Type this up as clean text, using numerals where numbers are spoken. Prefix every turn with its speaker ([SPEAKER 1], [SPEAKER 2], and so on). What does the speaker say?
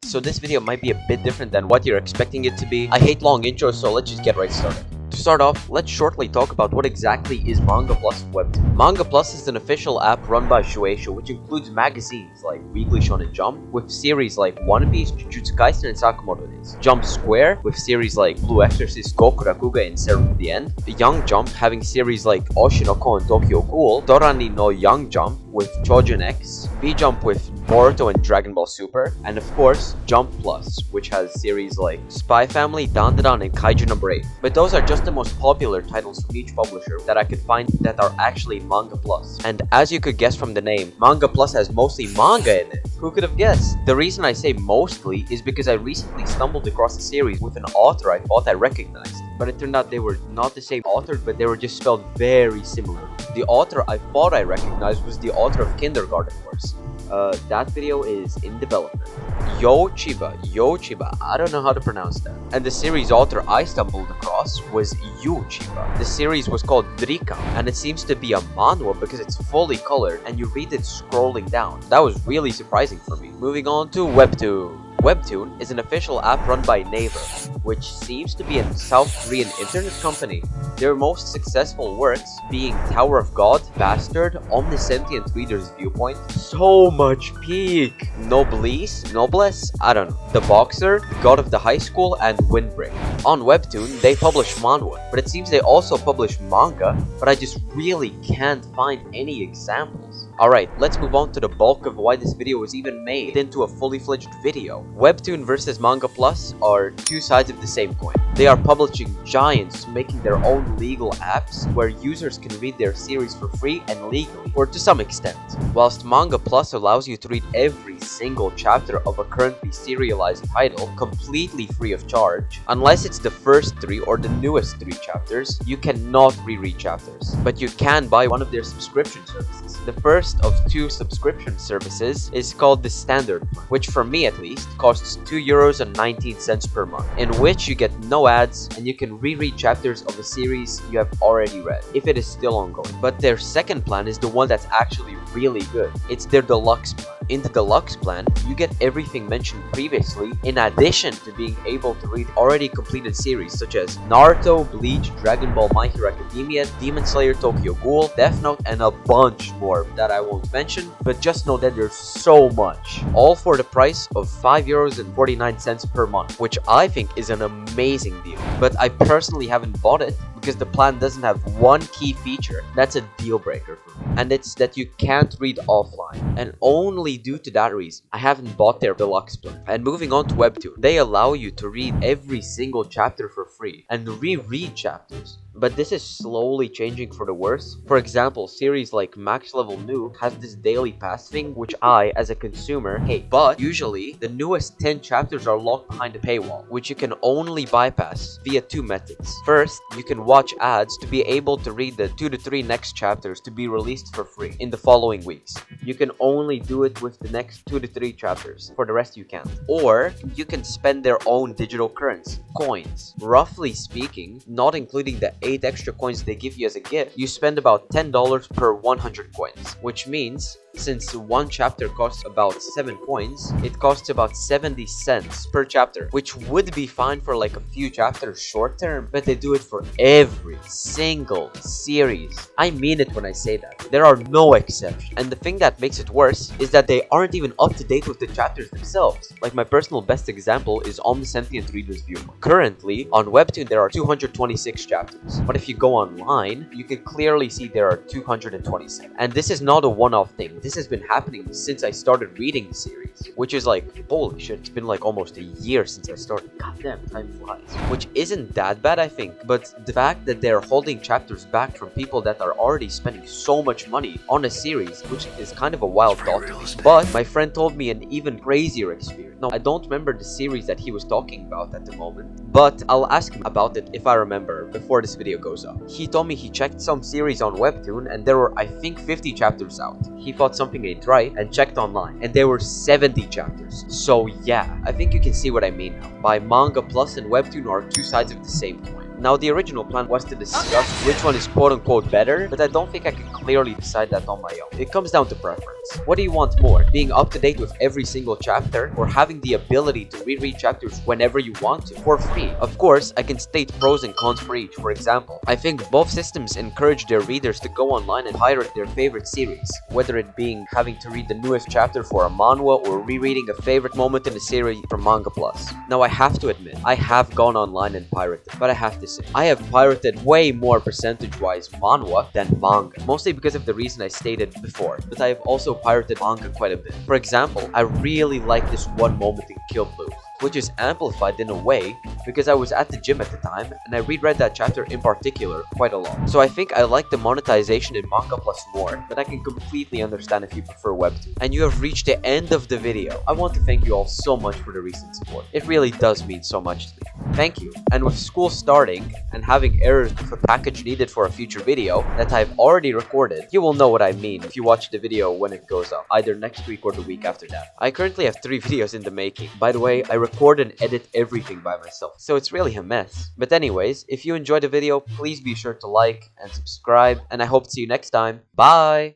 [SPEAKER 1] so this video might be a bit different than what you're expecting it to be. I hate long intros, so let's just get right started. To start off, let's shortly talk about what exactly is Manga Plus Webtoon. Manga Plus is an official app run by Shueisha, which includes magazines like Weekly Shonen Jump, with series like One Piece, Jujutsu Kaisen, and Sakamoto Days. Jump Square, with series like Blue Exorcist, Goku Rakuga, and Serum to the End. Young Jump, having series like Oshinoko and Tokyo Ghoul. Dorani no Young Jump, with Chojin X. V-Jump with Boruto and Dragon Ball Super. And of course, Jump Plus, which has series like Spy Family, Dandadan, and Kaiju No. 8. But those are just the most popular titles from each publisher that I could find that are actually Manga Plus. And as you could guess from the name, Manga Plus has mostly manga in it. Who could have guessed? The reason I say mostly is because I recently stumbled across a series with an author I thought I recognized. But it turned out they were not the same author, but they were just spelled very similar. The author I thought I recognized was the author of Kindergarten Wars. That video is in development. Yo Chiba, I don't know how to pronounce that. And the series author I stumbled across was Yu Chiba. The series was called Drika, and it seems to be a manhwa because it's fully colored and you read it scrolling down. That was really surprising for me. Moving on to Webtoon. Webtoon is an official app run by Naver, which seems to be a South Korean internet company. Their most successful works being Tower of God, Bastard, Omniscient Reader's Viewpoint, so much peak, Noblesse, I don't know, The Boxer, God of the High School, and Windbreak. On Webtoon, they publish manhwa, but it seems they also publish manga, but I just really can't find any examples. Alright, let's move on to the bulk of why this video was even made into a fully fledged video. Webtoon versus Manga Plus are two sides of the same coin. They are publishing giants making their own legal apps where users can read their series for free and legally, or to some extent. Whilst Manga Plus allows you to read every single chapter of a currently serialized title completely free of charge. Unless it's the first 3 or the newest 3 chapters, you cannot reread chapters. But you can buy one of their subscription services. The first of 2 subscription services is called the Standard plan, which for me at least costs €2.19 per month, in which you get no ads and you can reread chapters of a series you have already read, if it is still ongoing. But their second plan is the one that's actually really good. It's their deluxe plan. In the deluxe plan, you get everything mentioned previously, in addition to being able to read already completed series such as Naruto, Bleach, Dragon Ball, My Hero Academia, Demon Slayer, Tokyo Ghoul, Death Note, and a bunch more that I won't mention, but just know that there's so much. All for the price of €5.49 per month, which I think is an amazing deal. But I personally haven't bought it because the plan doesn't have one key feature that's a deal breaker for me, and it's that you can't read offline. And only due to that reason, I haven't bought their deluxe plan. And moving on to Webtoon, they allow you to read every single chapter for free and reread chapters. But this is slowly changing for the worse. For example, series like Max Level New has this daily pass thing, which I, as a consumer, hate. But usually, the newest 10 chapters are locked behind a paywall, which you can only bypass via 2 methods. First, you can watch ads to be able to read the 2 to 3 next chapters to be released for free in the following weeks. You can only do it with the next 2 to 3 chapters. For the rest, you can't. Or, you can spend their own digital currency, coins. Roughly speaking, not including the 8 extra coins they give you as a gift, you spend about $10 per 100 coins, which means since one chapter costs about 7 coins, it costs about 70 cents per chapter, which would be fine for like a few chapters short term, but they do it for every single series. I mean it when I say that. There are no exceptions. And the thing that makes it worse is that they aren't even up to date with the chapters themselves. Like my personal best example is Omniscient Reader's Viewpoint. Currently, on Webtoon there are 226 chapters, but if you go online, you can clearly see there are 227. And this is not a one-off thing. This has been happening since I started reading the series, which is like, holy shit, it's been like almost a year since I started. Goddamn, time flies. Which isn't that bad, I think, but the fact that they're holding chapters back from people that are already spending so much money on a series, which is kind of a wild thought to me. But my friend told me an even crazier experience. Now, I don't remember the series that he was talking about at the moment, but I'll ask him about it if I remember before this video goes up. He told me he checked some series on Webtoon and there were, I think, 50 chapters out. He thought something ain't right and checked online and there were 70 chapters. So yeah, I think you can see what I mean now. By Manga Plus and Webtoon are 2 sides of the same coin. Now, the original plan was to discuss which one is quote-unquote better, but I don't think I can clearly decide that on my own. It comes down to preference. What do you want more? Being up to date with every single chapter, or having the ability to reread chapters whenever you want to, for free? Of course, I can state pros and cons for each. For example, I think both systems encourage their readers to go online and pirate their favorite series, whether it being having to read the newest chapter for a manhwa or rereading a favorite moment in the series from Manga Plus. Now, I have to admit, I have gone online and pirated, but I have to say, I have pirated way more percentage-wise manhwa than manga, mostly because of the reason I stated before, but I have also pirated manga quite a bit. For example, I really like this one moment in Kill Blue, which is amplified in a way because I was at the gym at the time and I reread that chapter in particular quite a lot. So I think I like the monetization in Manga Plus more, but I can completely understand if you prefer Webtoon. And you have reached the end of the video. I want to thank you all so much for the recent support. It really does mean so much to me. Thank you. And with school starting and having errors with a package needed for a future video that I've already recorded, you will know what I mean if you watch the video when it goes up, either next week or the week after that. I currently have 3 videos in the making. By the way, I record and edit everything by myself, so it's really a mess. But anyways, if you enjoyed the video, please be sure to like and subscribe, and I hope to see you next time. Bye!